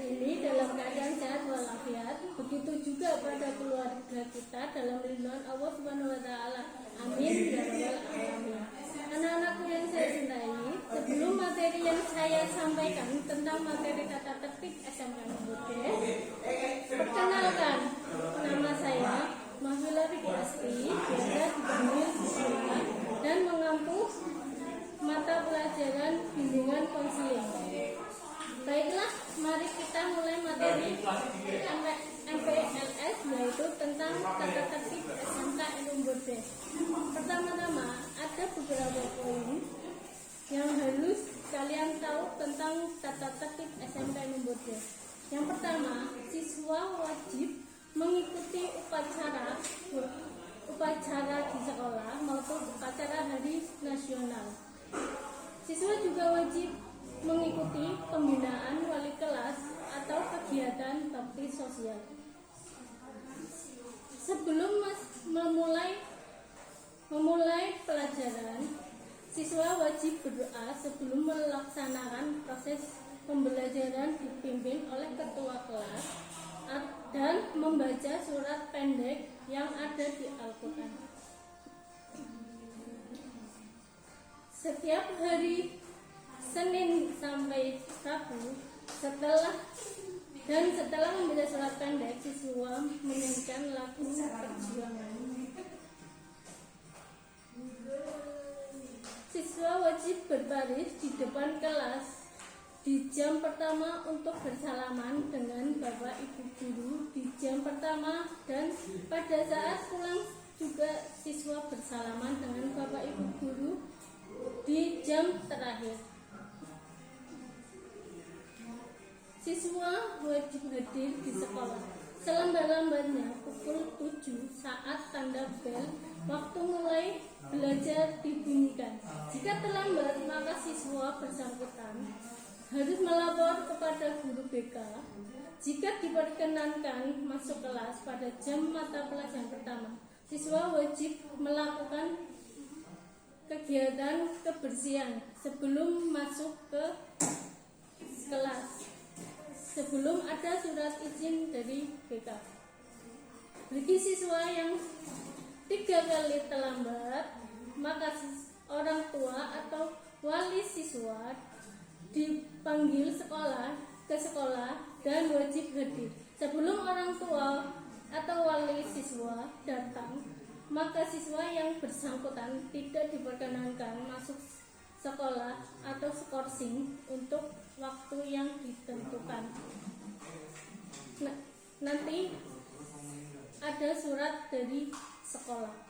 ini dalam keadaan sehat walafiat. Begitu juga pada keluarga kita dalam lindungan Allah Subhanahu wa taala. Amin ya rabbal alamin. Anak-anakku yang saya cintai, sebelum materi yang saya sampaikan tentang materi tata tertib SMK Negeri D, perkenalkan, nama saya Mahfila Riki Asti, biasa dipanggil Siswa, dan mengampu mata pelajaran bimbingan konseling. Baiklah, mari kita mulai materi MPLS, yaitu tentang tata tertib SMK Negeri D. Pertama-tama, ada beberapa poin yang harus kalian tahu tentang tata tertib SMK Negeri D. Yang pertama, siswa wajib mengikuti upacara di sekolah maupun upacara hari nasional. Siswa juga wajib mengikuti pembinaan wali kelas atau kegiatan bakti sosial. Sebelum memulai pelajaran, siswa wajib berdoa sebelum melaksanakan proses pembelajaran, dipimpin oleh ketua kelas dan membaca surat pendek yang ada di Al-Quran. Setiap hari Senin sampai Rabu, setelah membaca surat pendek, siswa menyanyikan lagu perjuangan. Siswa wajib berbaris di depan kelas di jam pertama untuk bersalaman dengan Bapak Ibu guru di jam pertama, dan pada saat pulang juga siswa bersalaman dengan Bapak Ibu guru di jam terakhir. Siswa wajib hadir di sekolah selambat-lambatnya pukul 7 saat tanda bel waktu mulai belajar dibunyikan. Jika terlambat, maka siswa bersangkutan harus melapor kepada guru BK. Jika diperkenankan masuk kelas pada jam mata pelajaran pertama, siswa wajib melakukan kegiatan kebersihan sebelum masuk ke kelas, sebelum ada surat izin dari BK. Bagi siswa yang 3 kali terlambat, maka orang tua atau wali siswa dipanggil ke sekolah dan wajib hadir. Sebelum orang tua atau wali siswa datang, maka siswa yang bersangkutan tidak diperkenankan masuk sekolah atau skorsing untuk waktu yang ditentukan. Nanti ada surat dari sekolah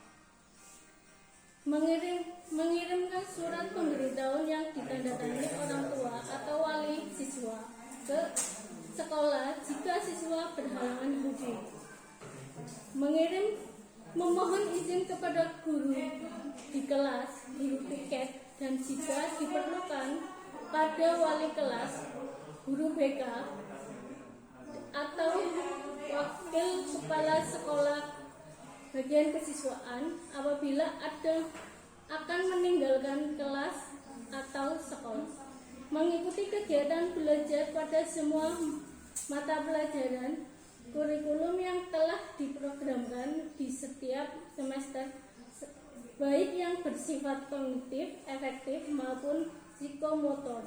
mengirimkan surat pemberitahuan yang ditandatangani orang tua atau wali siswa ke sekolah jika siswa berhalangan hadir. Memohon izin kepada guru di kelas, guru piket, dan jika diperlukan pada wali kelas, guru BK, atau wakil kepala sekolah bagian kesiswaan apabila akan meninggalkan kelas atau sekolah. Mengikuti kegiatan belajar pada semua mata pelajaran kurikulum yang telah diprogramkan di setiap semester, baik yang bersifat kognitif, efektif maupun psikomotor.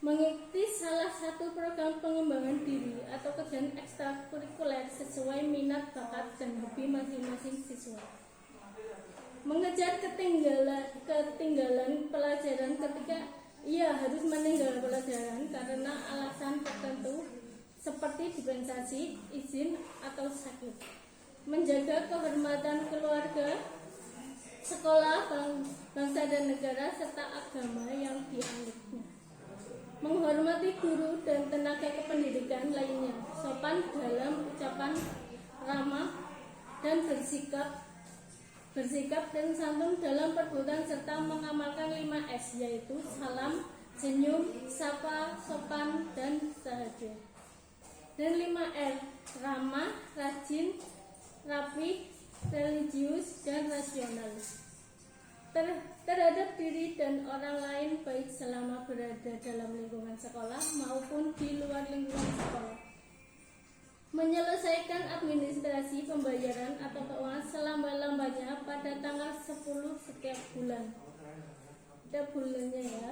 Mengikuti salah satu program pengembangan diri atau kegiatan ekstrakurikuler sesuai minat, bakat, dan hobi masing-masing siswa. Mengejar ketinggalan pelajaran ketika ia harus meninggalkan pelajaran karena alasan tertentu seperti dispensasi, izin, atau sakit. Menjaga kehormatan keluarga, sekolah, bangsa dan negara, serta agama yang dianutnya. Menghormati guru dan tenaga kependidikan lainnya, sopan dalam ucapan, ramah dan bersikap dan santun dalam perbuatan, serta mengamalkan 5S, yaitu salam, senyum, sapa, sopan, dan sahaja. Dan 5R, ramah, rajin, rapi, religius, dan rasional. terhadap diri dan orang lain baik selama berada dalam lingkungan sekolah maupun di luar lingkungan sekolah. Menyelesaikan administrasi pembayaran atau keuangan selambat-lambatnya pada tanggal 10 setiap bulan. Setiap bulannya ya.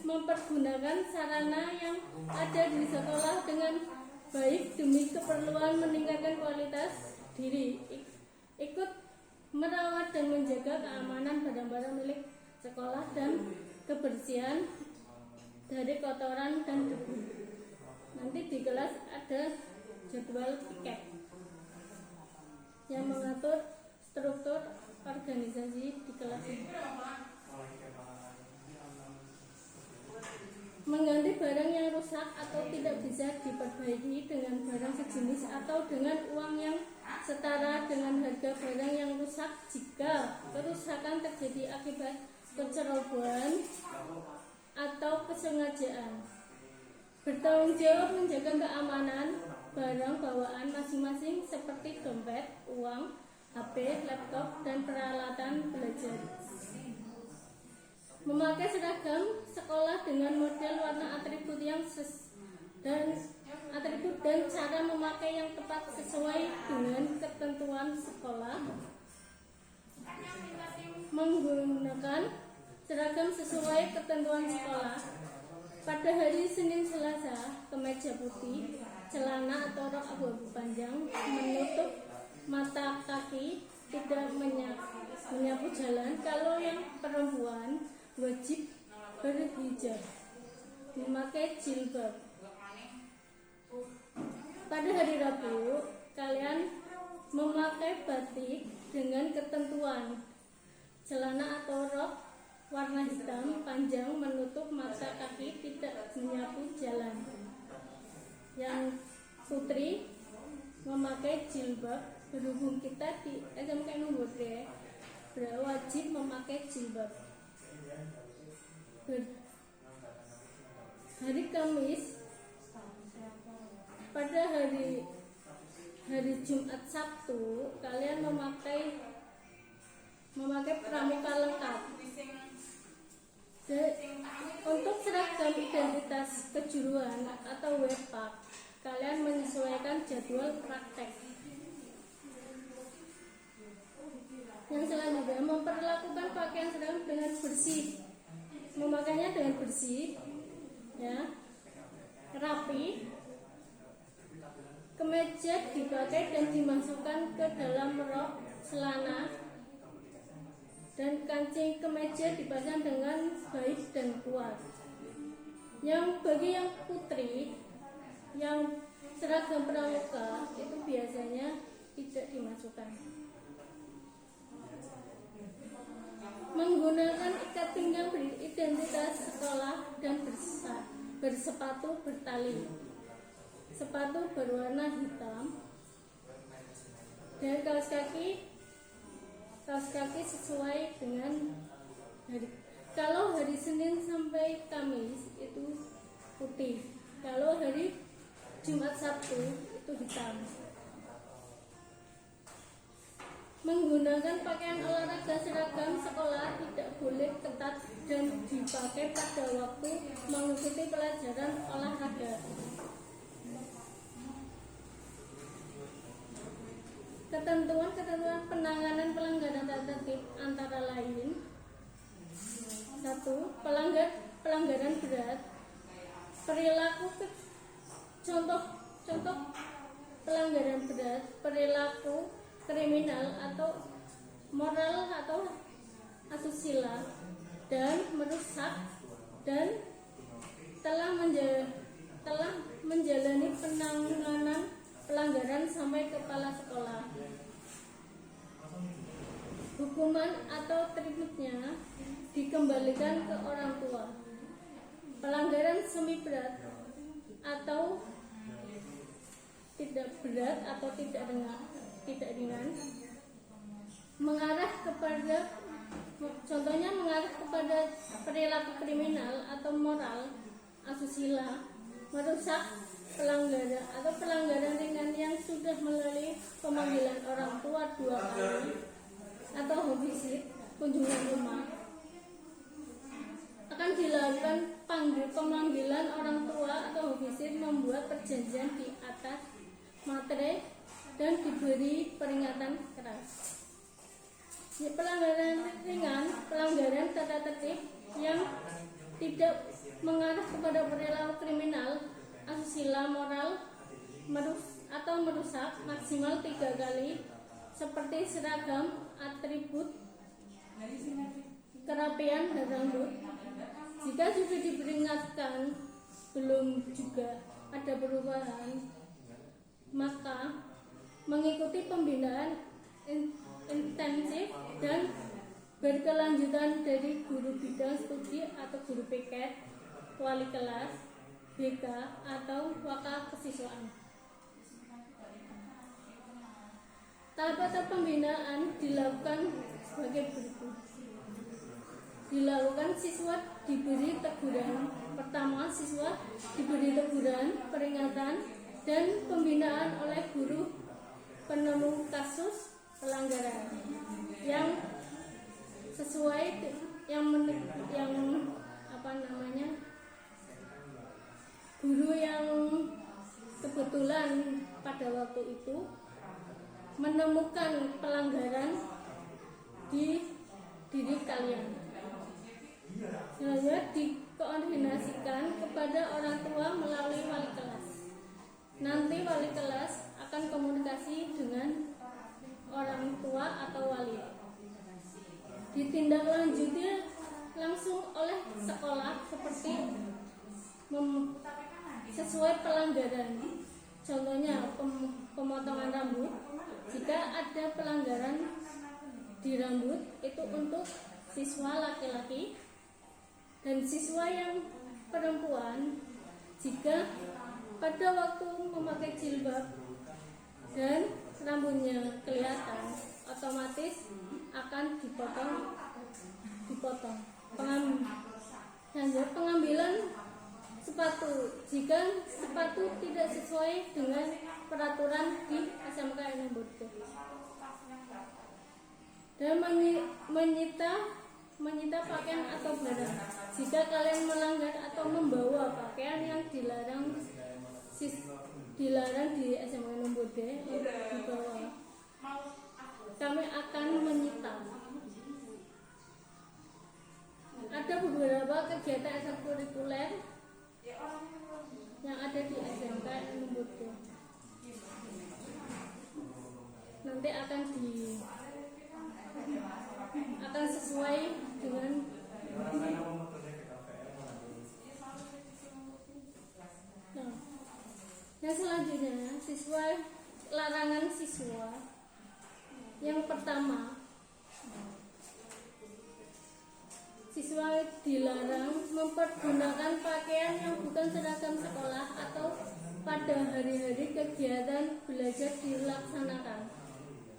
Mempergunakan sarana yang ada di sekolah dengan baik demi keperluan meningkatkan kualitas diri. Ikut merawat dan menjaga keamanan barang-barang milik sekolah dan kebersihan dari kotoran dan debu. Nanti di kelas ada jadwal piket yang mengatur struktur organisasi di kelas ini. Mengganti barang yang rusak atau tidak bisa diperbaiki dengan barang sejenis atau dengan uang yang setara dengan harga barang yang rusak jika kerusakan terjadi akibat kecerobohan atau kesengajaan. Bertanggung jawab menjaga keamanan barang bawaan masing-masing seperti dompet, uang, HP, laptop, dan peralatan belajar. Memakai seragam sekolah dengan model warna atribut dan cara memakai yang tepat sesuai dengan ketentuan sekolah. Menggunakan seragam sesuai ketentuan sekolah. Pada hari Senin Selasa, kemeja putih, celana atau rok abu-abu panjang, menutup mata kaki, tidak menyapu jalan. Kalau yang perempuan wajib berhijab, memakai jilbab. Pada hari Rabu, kalian memakai batik dengan ketentuan celana atau rok warna hitam panjang menutup mata kaki, tidak menyapu jalan. Yang putri memakai jilbab. Berhubung kita di SMK Numbodre, wajib memakai jilbab. Hari Kamis, pada hari Jumat Sabtu, kalian memakai pramuka lengkap. Untuk seragam identitas kejuruan atau WEPAK, kalian menyesuaikan jadwal praktek. Yang selanjutnya, memperlakukan pakaian seragam dengan bersih, memakainya dengan bersih, ya, rapi. Kemeja dipakai dan dimasukkan ke dalam rok, celana, dan kancing kemeja dipasang dengan baik dan kuat. Yang bagi yang putri, yang seragam pramuka itu biasanya tidak dimasukkan. Menggunakan ikat pinggang beridentitas sekolah dan bersepatu bertali, sepatu berwarna hitam, dan kaos kaki sesuai dengan hari. Kalau hari Senin sampai Kamis itu putih, kalau hari Jumat Sabtu itu hitam. Menggunakan pakaian olahraga seragam sekolah tidak boleh ketat dan dipakai pada waktu mengikuti pelajaran olahraga. Ketentuan penanganan pelanggaran tata tertib antara lain: 1. Pelanggaran berat. Perilaku contoh pelanggaran berat: perilaku kriminal atau moral atau asusila dan merusak dan telah menjalani penanganan pelanggaran sampai kepala sekolah. Hukuman atau tributnya dikembalikan ke orang tua. Pelanggaran semi berat atau tidak berat atau tidak ringan mengarah kepada perilaku kriminal atau moral asusila, merusak pelanggaran ringan yang sudah melalui pemanggilan orang tua 2 kali atau homicide, kunjungan rumah, akan dilakukan pemanggilan orang tua atau visit, membuat perjanjian di atas materai dan diberi peringatan keras. Pelanggaran ringan, pelanggaran tata tertib yang tidak mengarah kepada perilaku kriminal, asusila moral, atau merusak maksimal 3 kali, seperti seragam, atribut, kerapian, dan rambut. Jika sudah diperingatkan belum juga ada perubahan, maka mengikuti pembinaan intensif dan berkelanjutan dari guru bidang studi atau guru piket, wali kelas, BK, atau waka kesiswaan. Tahap-tahap pembinaan dilakukan sebagai berikut. Dilakukan, siswa diberi teguran. Pertama, siswa diberi teguran, peringatan, dan pembinaan oleh guru penemu kasus pelanggaran yang sesuai guru yang kebetulan pada waktu itu menemukan pelanggaran di diri kalian. Selanjutnya dikoordinasikan kepada orang tua melalui wali kelas. Nanti wali kelas akan komunikasi dengan orang tua atau wali. Ditindaklanjuti langsung oleh sekolah seperti sesuai pelanggaran. Contohnya pemotongan rambut. Jika ada pelanggaran di rambut, itu untuk siswa laki-laki, dan siswa yang perempuan jika pada waktu memakai jilbab dan rambutnya kelihatan, otomatis akan dipotong. Pengambilan sepatu, jika sepatu tidak sesuai dengan peraturan di SMK nomor 2, dan menyita pakaian atau barang. Jika kalian melanggar atau membawa pakaian yang dilarang di SMK nomor 2 dibawa, kami akan menyita. Ada beberapa kegiatan ekstrakurikuler yang ada di SMK nomor 2. Nanti akan sesuai dengan yang selanjutnya, larangan siswa. Yang pertama, siswa dilarang mempergunakan pakaian yang bukan seragam sekolah atau pada hari-hari kegiatan belajar dilaksanakan.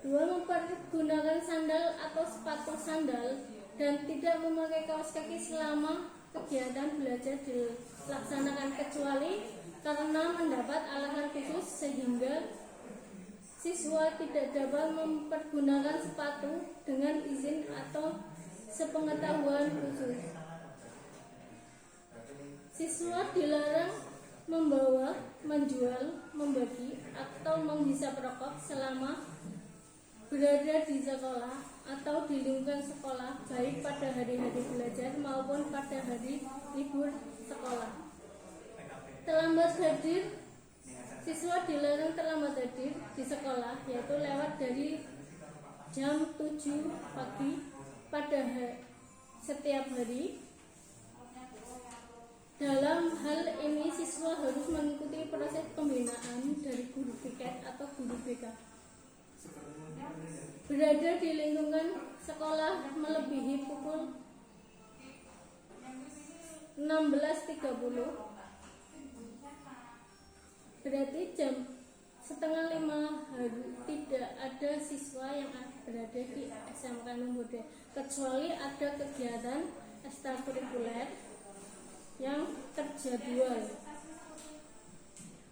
2. Mempergunakan sandal atau sepatu sandal dan tidak memakai kaos kaki selama kegiatan belajar dilaksanakan, kecuali karena mendapat alasan khusus sehingga siswa tidak dapat mempergunakan sepatu dengan izin atau sepengetahuan khusus. Siswa dilarang membawa, menjual, membagi, atau menghisap rokok selama berada di sekolah atau di lingkungan sekolah, baik pada hari-hari belajar maupun pada hari libur sekolah. Terlambat hadir, siswa dilarang terlambat hadir di sekolah, yaitu lewat dari jam 7 pagi pada setiap hari. Dalam hal ini siswa harus mengikuti proses pembinaan dari guru piket atau guru BK. Berada di lingkungan sekolah melebihi pukul 16.30, berarti jam 4:30 hari tidak ada siswa yang berada di SMK nomor 2, kecuali ada kegiatan ekstrakurikuler yang terjadwal.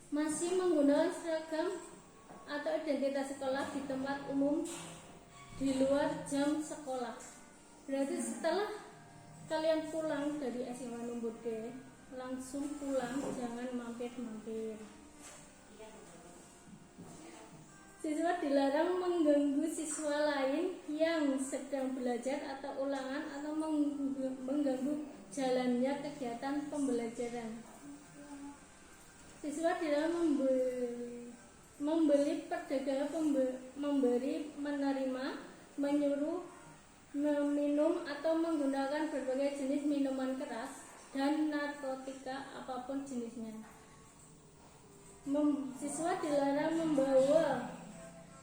Masih menggunakan seragam atau identitas sekolah di tempat umum di luar jam sekolah. Berarti setelah kalian pulang dari SMA Numbut D, langsung pulang, jangan mampir-mampir. Siswa dilarang mengganggu siswa lain yang sedang belajar atau ulangan atau mengganggu jalannya kegiatan pembelajaran. Siswa dilarang membeli, perdagangan, memberi, menerima, menyuruh, meminum atau menggunakan berbagai jenis minuman keras dan narkotika apapun jenisnya. Siswa dilarang membawa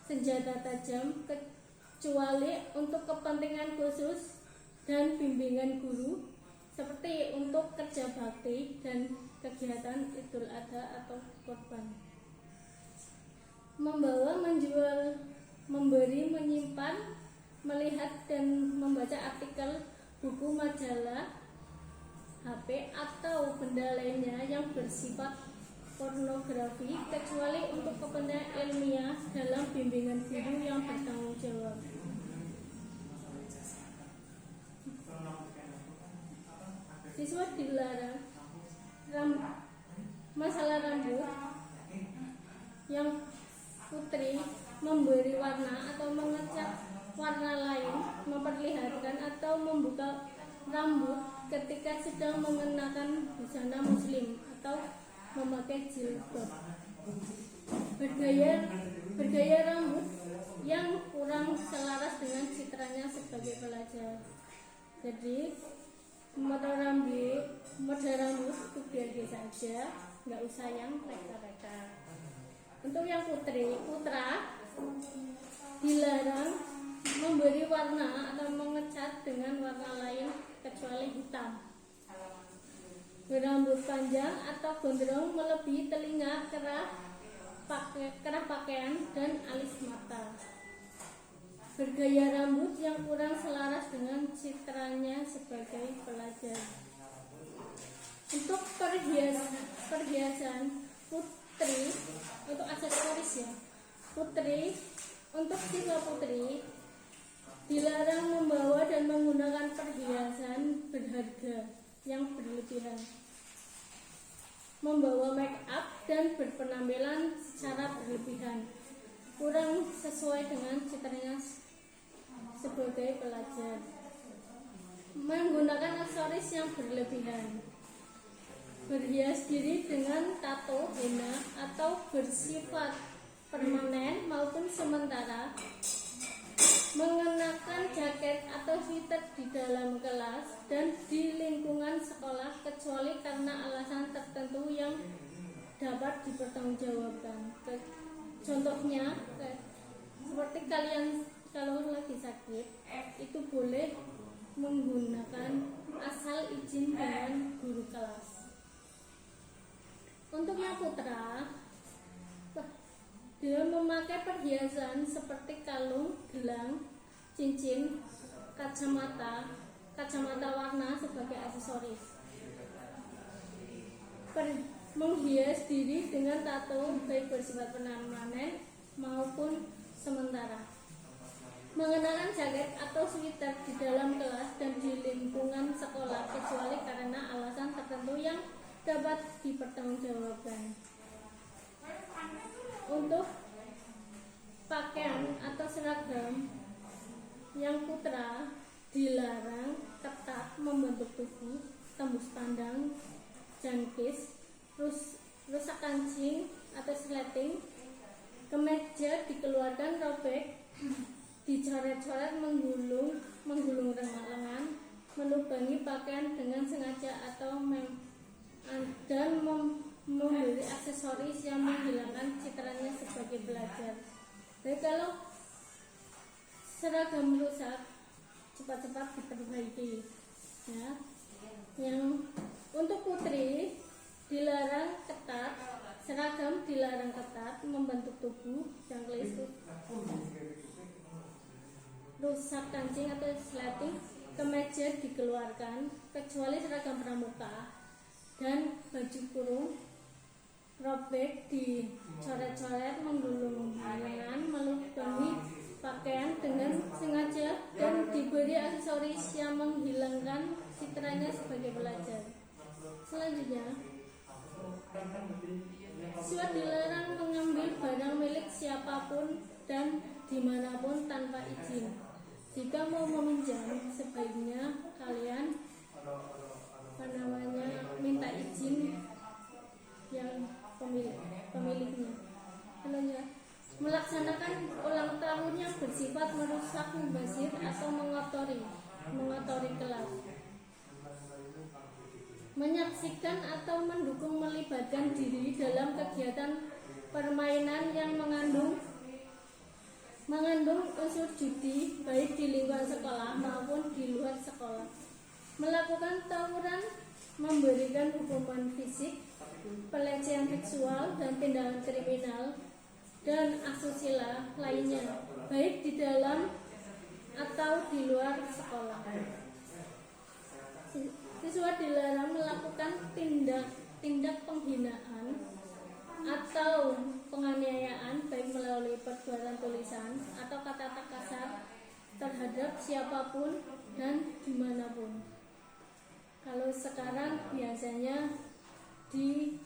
senjata tajam kecuali untuk kepentingan khusus dan bimbingan guru seperti untuk kerja bakti dan kegiatan Idul Adha atau kurban. Membawa, menjual, memberi, menyimpan, melihat dan membaca artikel, buku, majalah, HP atau benda lainnya yang bersifat pornografi kecuali untuk kepentingan ilmiah dalam bimbingan guru yang bertanggung jawab. Siswa dilarang masalah rambut yang putri, memberi warna atau mengecat warna lain, memperlihatkan atau membuka rambut ketika sedang mengenakan busana muslim atau memakai jilbab. Bergaya rambut yang kurang selaras dengan citranya sebagai pelajar. Jadi model rambut itu biasa saja, nggak usah yang reka-reka. Untuk yang putra dilarang memberi warna atau mengecat dengan warna lain kecuali hitam. Berambut panjang atau gondrong melebihi telinga, kerah pakaian dan alis mata. Bergaya rambut yang kurang selaras dengan citranya sebagai pelajar. Untuk perhiasan putri, untuk aksesoris ya, untuk siswa putri dilarang membawa dan menggunakan perhiasan berharga yang berlebihan, membawa make up dan berpenampilan secara berlebihan, kurang sesuai dengan citranya sebagai pelajar, menggunakan aksesoris yang berlebihan, berhias diri dengan tato, henna atau bersifat permanen maupun sementara, mengenakan jaket atau sweater di dalam kelas dan di lingkungan sekolah kecuali karena alasan tertentu yang dapat dipertanggungjawabkan. Contohnya seperti kalian kalau lagi sakit itu boleh menggunakan asal izin dengan guru kelas. Untuk yang putra, dia memakai perhiasan seperti kalung, gelang, cincin, kacamata warna sebagai aksesoris. Menghias diri dengan tato baik bersifat permanen maupun sementara. Mengenakan jaket atau sweater di dalam kelas dan di lingkungan sekolah kecuali karena alasan tertentu yang dapat dipertanggungjawabkan. Untuk pakaian atau seragam yang putra dilarang ketat membentuk tubuh, tembus pandang, jangkis, rusak kancing atau sleting, kemeja dikeluarkan robek, dicoret-coret, menggulung lengan, melubangi pakaian dengan sengaja atau dan membeli aksesoris yang menghilangkan citranya sebagai pelajar. Jadi kalau seragam rusak, cepat-cepat diperbaiki. Ya. Yang untuk putri dilarang ketat, seragam dilarang ketat membentuk tubuh, jangkis, rusak kancing atau sleting, kemeja dikeluarkan kecuali seragam pramuka dan baju kurung, robek, dicoret-coret, menggulung lengan, melubangi pakaian dengan sengaja dan diberi memberi aksesoris yang menghilangkan citranya sebagai pelajar. Selanjutnya, siswa dilarang mengambil barang milik siapapun dan dimanapun tanpa izin. Jika mau meminjam, sebaiknya kalian minta izin yang pemiliknya. Selanjutnya, melaksanakan ulang tahun yang bersifat merusak, mubazir atau mengotori kelas. Menyaksikan atau mendukung melibatkan diri dalam kegiatan permainan yang mengandung unsur judi baik di lingkungan sekolah maupun di luar sekolah. Melakukan tawuran, memberikan hukuman fisik, pelecehan seksual dan tindakan kriminal dan asusila lainnya baik di dalam atau di luar sekolah. Siswa dilarang melakukan tindak penghinaan atau penganiayaan baik melalui perbuatan tulisan atau kata-kata kasar terhadap siapapun dan dimanapun. Kalau sekarang biasanya di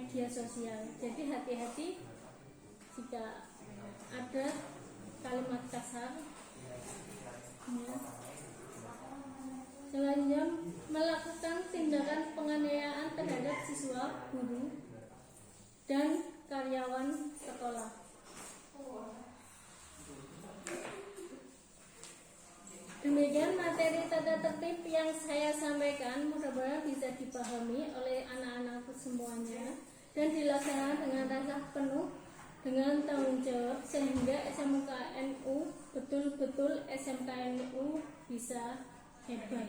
media sosial. Jadi hati-hati jika ada kalimat kasar. Selanjutnya, melakukan tindakan penganiayaan terhadap siswa, guru, dan karyawan sekolah. Demikian materi tata tertib yang saya sampaikan, mudah-mudahan bisa dipahami oleh anak-anakku semuanya dan dilaksanakan dengan rasa penuh dengan tanggung jawab sehingga SMKNU betul-betul SMKNU bisa hebat.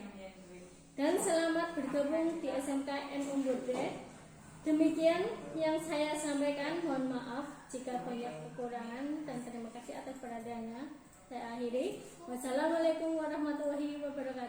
Dan selamat bergabung di SMKNU Bode. Demikian yang saya sampaikan, mohon maaf jika banyak kekurangan dan terima kasih atas perhatiannya. Saya akhiri. Wassalamualaikum warahmatullahi wabarakatuh.